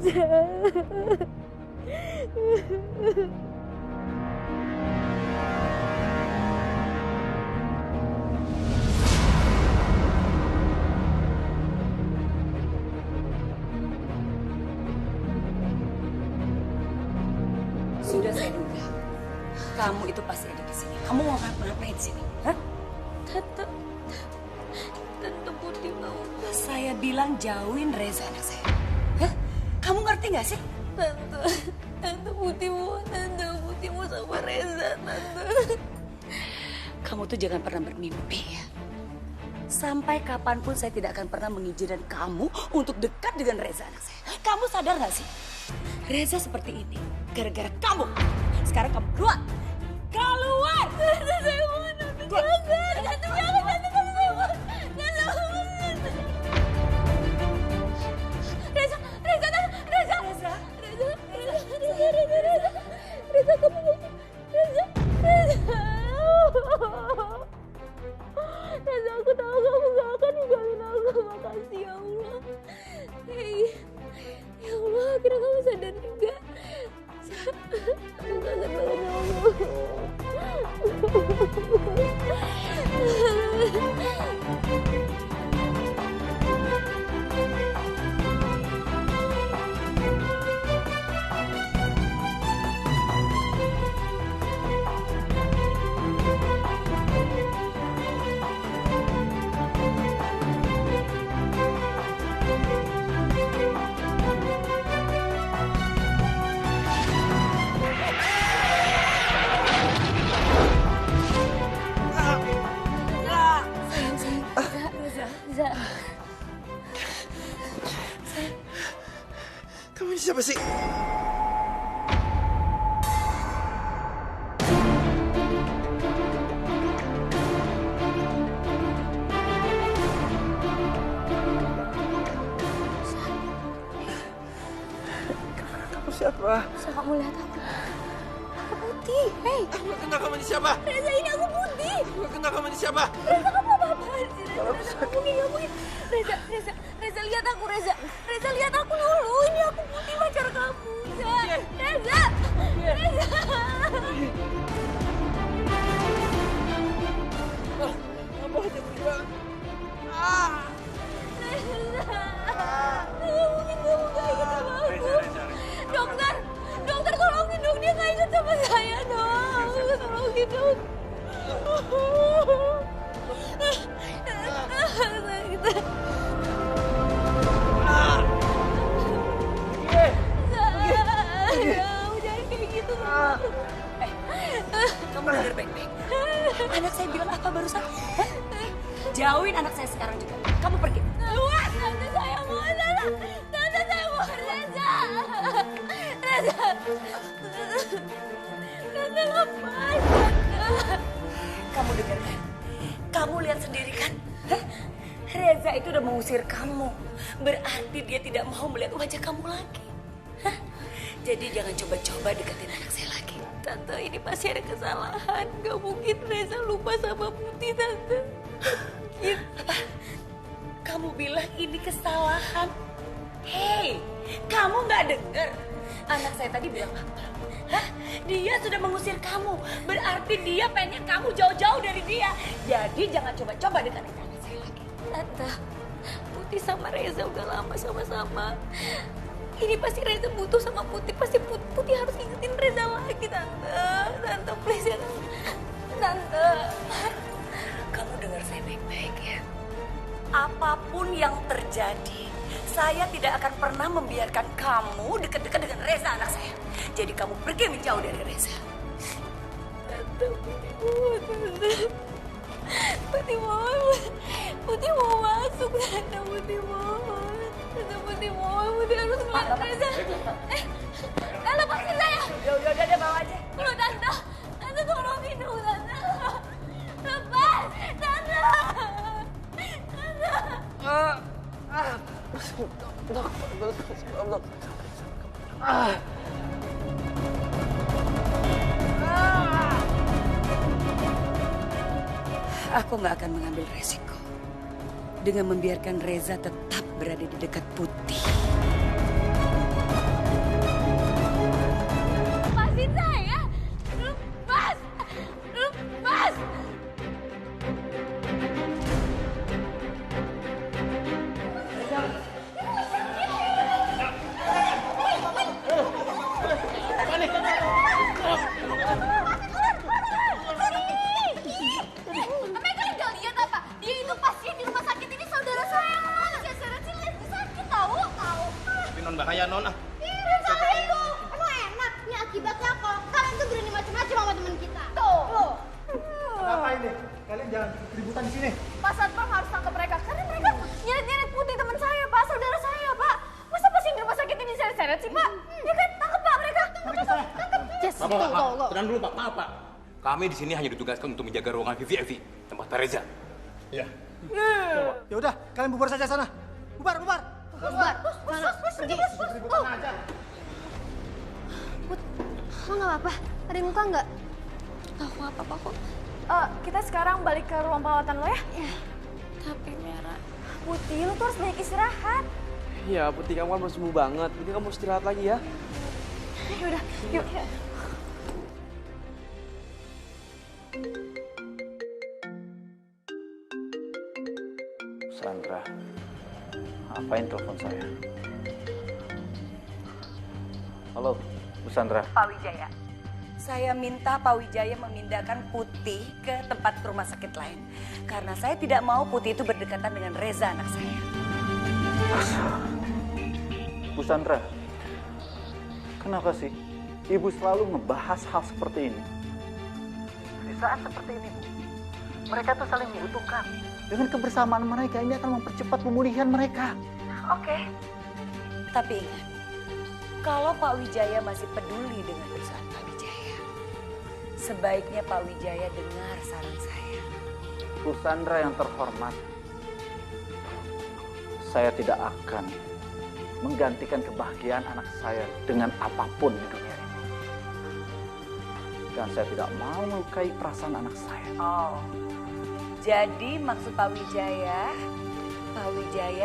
Sudah saya duga. Kamu itu pasti ada di sini. Kamu mau ngapain di sini? Hah? Tante Putih mau. Saya bilang jauhin Reza anak saya. Hah? Kamu ngerti nggak sih? Tante Putih mau sama Reza, Tante. Kamu tuh jangan pernah bermimpi ya. Sampai kapanpun saya tidak akan pernah mengizinkan kamu untuk dekat dengan Reza anak saya. Kamu sadar nggak sih? Reza seperti ini gara-gara kamu. Sekarang kamu keluar. Keluar! Tante saya mohon, Tante jangan. Tante jangan, Tante saya mohon. Tante mohon. Reza, kamu Reza. Reza, aku tahu kamu gak akan ninggalin aku. Makasih ya Allah. Hei, ya Allah, akhirnya kamu sadar juga. Aku kangen banget sama kamu. Kamu ini siapa sih? Kamu siapa? Bisa kamu lihat aku? Aku Putih. Hei, Aku gak kenal kamu ini siapa? Reza, ini aku Putih. Aku gak kenal kamu ini siapa? Reza, kamu apa-apaan sih? Reza, gak mungkin. Reza, lihat aku, Reza. Reza, lihat aku dulu. Ini aku Putih, pacar kamu. Reza. Apa aja berjuang? Gak mungkin kamu gak ingat sama aku. Dokter, tolongin dong. Dia gak ingat sama saya, dong. Tolongin dong. Jangan kayak gitu. Kamu dengar baik-baik. Anak saya bilang apa barusan? Hah? Jauhin anak saya sekarang juga. Kamu pergi. Keluar, Tante saya mohon, Tante saya mohon, Reza. Tante lepas, Tante. Kamu dengar kan? Kamu lihat sendiri kan? Hah? Reza itu udah mengusir kamu. Berarti dia tidak mau melihat wajah kamu lagi. Hah? Jadi jangan coba-coba deketin anak saya lagi. Tante, ini pasti ada kesalahan. Gak mungkin Reza lupa sama Putih, Tante. Apa? Kamu bilang ini kesalahan? Hei, kamu nggak dengar? Anak saya tadi bilang apa? Hah? Dia sudah mengusir kamu. Berarti dia pengen kamu jauh-jauh dari dia. Jadi jangan coba-coba deketin anak saya lagi. Tante, Putih sama Reza udah lama sama-sama. Ini pasti Reza butuh sama Putih. Pasti Putih harus ingetin Reza lagi, Tante. Tante, please ya, Tante. Kamu dengar saya baik-baik ya. Apapun yang terjadi, saya tidak akan pernah membiarkan kamu dekat-dekat dengan Reza anak saya. Jadi kamu pergi menjauh dari Reza. Tante, Putih mohon, Tante. Putih mau masuk, Tante. Putih mohon. Tante, Putih mohon. Putih harus ngeliat Reza. Lepasin saya. Udah, bawa aja. Loh, Tante. Tante, tolongin dong, Tante. Lepas, Tante. Aku nggak akan mengambil resiko dengan membiarkan Reza tetap berada di dekat Putih. bahaya Nona. Salah itu. Emang enak. Ini akibatnya kalau kalian tuh berani macam-macam sama teman kita. Tuh. Kenapa ini? Kalian jangan keributan di sini. Pak Satpam harus tangkap mereka karena mereka nyeret-nyeret Putih teman saya, Pak, saudara saya, Pak. Masa pasien di rumah sakit ini seret-seret sih, Pak? Ya kan, tangkap Pak mereka. Tangkap. Yes, Pak, tenang dulu Pak, maaf Pak. Kami di sini hanya ditugaskan untuk menjaga ruangan VVIP, tempat Pak Reza. Iya. Ya udah, kalian bubar saja sana. Bubar. Bubar. Sana, pergi. Keributan aja. Put, lo nggak apa-apa? Ada yang luka nggak? Aku apa-apa kok. Kita sekarang balik ke ruang perawatan lo ya? Ya, tapi Merah. Putih, lo tuh harus banyak istirahat. Iya, Putih kamu kan belum sembuh banget. Putih kamu istirahat lagi ya. Ya udah, yuk. Sandra, apain telepon saya? Halo, Bu Sandra. Pak Wijaya, saya minta Pak Wijaya memindahkan Putih ke tempat rumah sakit lain. Karena saya tidak mau Putih itu berdekatan dengan Reza anak saya. Bu Sandra, kenapa sih Ibu selalu ngebahas hal seperti ini? Di saat seperti ini, Bu, mereka tuh saling membutuhkan. Dengan kebersamaan mereka, ini akan mempercepat pemulihan mereka. Oke. Tapi ingat, kalau Pak Wijaya masih peduli dengan perusahaan Pak Wijaya, sebaiknya Pak Wijaya dengar saran saya. Bu Sandra yang terhormat, saya tidak akan menggantikan kebahagiaan anak saya dengan apapun di dunia ini. Dan saya tidak mau melukai perasaan anak saya. Oh, jadi maksud Pak Wijaya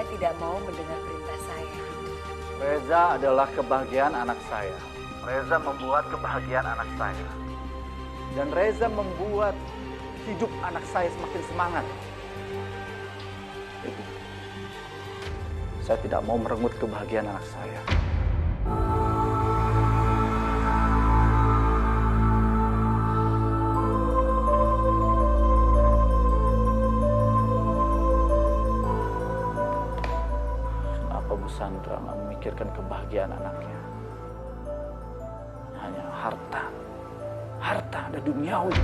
tidak mau mendengar perintah saya. Reza adalah kebahagiaan anak saya. Reza membuat kebahagiaan anak saya. Dan Reza membuat hidup anak saya semakin semangat. Ibu, saya tidak mau merenggut kebahagiaan anak saya. Kenapa Bu Sandra nggak memikirkan kebahagiaan anaknya? Hanya harta dan duniawi.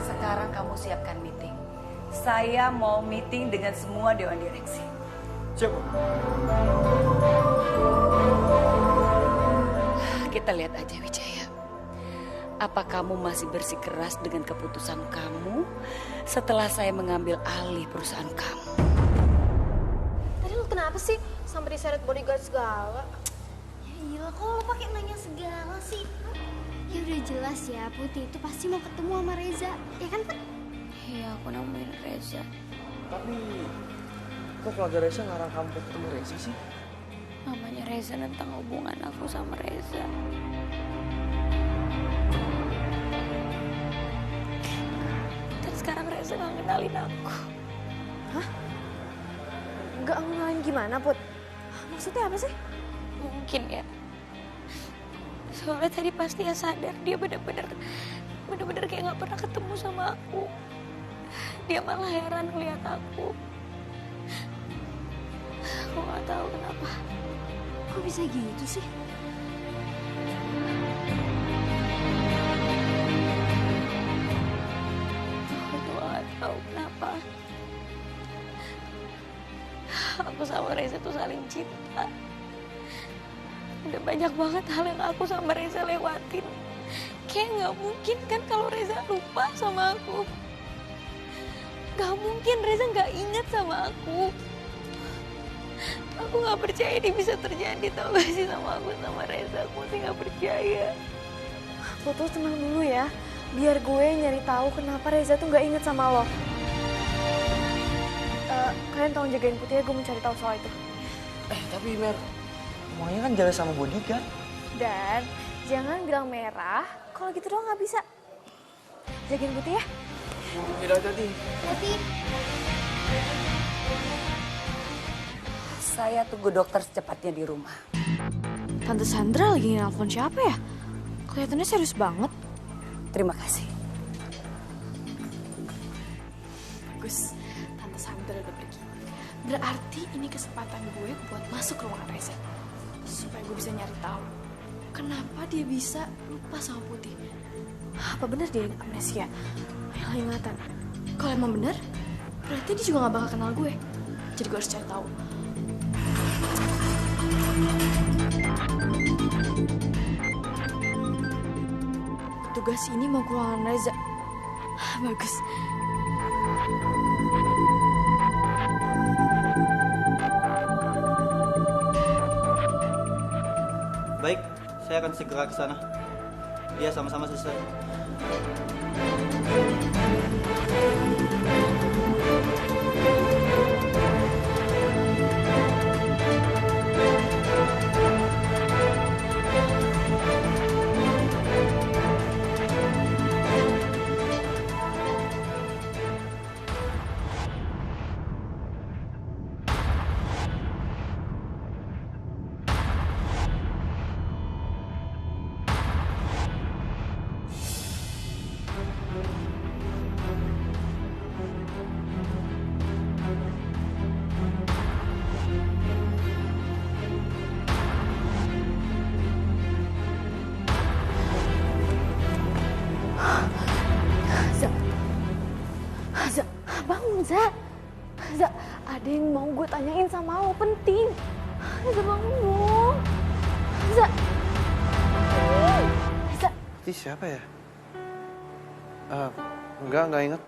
Sekarang kamu siapkan meeting. Saya mau meeting dengan semua dewan direksi. Siap. Kita lihat aja Wijaya. Apa kamu masih bersikeras dengan keputusan kamu setelah saya mengambil alih perusahaan kamu? Tadi lo kenapa sih sampai diseret bodyguard segala? Ya iya, kok lo pakai nanya segala sih? Ya udah jelas ya, Putih itu pasti mau ketemu sama Reza, ya kan Put? Iya, aku nemuin Reza. Tapi kok keluarga Reza ngarang kamu ketemu Reza sih? Namanya Reza tentang hubungan aku sama Reza. Dan sekarang Reza nggak kenalin aku. Nggak ngenalin gimana, Put? Maksudnya apa sih? Mungkin ya. Soalnya tadi pas dia sadar, dia bener-bener kayak nggak pernah ketemu sama aku. Dia malah heran ngeliat aku. Aku nggak tahu kenapa. Kok bisa gitu sih? Aku tuh nggak tahu kenapa. Aku sama Reza tuh saling cinta. Udah banyak banget hal yang aku sama Reza lewatin. Kayak nggak mungkin kan kalau Reza lupa sama aku. Gak mungkin Reza nggak ingat sama aku. Aku nggak percaya ini bisa terjadi, tau gak sih, sama aku sama Reza. Aku masih nggak percaya. Put, lo tenang dulu ya. Biar gue nyari tahu kenapa Reza tuh nggak inget sama lo. Kalian tolong jagain Putih ya, gue mau cari tahu soal itu. Tapi Mer, semuanya kan jalan sama bodyguard. Dan jangan bilang Merah, kalau gitu doang nggak bisa. Jagain Putih ya. Yaudah, hati-hati. Putih, Saya tunggu dokter secepatnya di rumah. Tante Sandra lagi nelfon siapa ya? Kelihatannya serius banget. Terima kasih. Bagus, Tante Sandra udah pergi. Berarti ini kesempatan gue buat masuk ke ruangan Reza. Supaya gue bisa nyari tahu kenapa dia bisa lupa sama Putih. Apa benar dia amnesia? Hilang ingatan. Kalau emang benar, berarti dia juga gak bakal kenal gue. Jadi gue harus cari tahu. Tugas ini mau ke ruangan Reza. Bagus. Baik, saya akan segera ke sana. Iya, sama-sama selesai. Bangun, Za. Za, ada yang mau gue tanyain sama lo, penting. Za, bangun dong. Za. Ini siapa ya? Enggak ingat.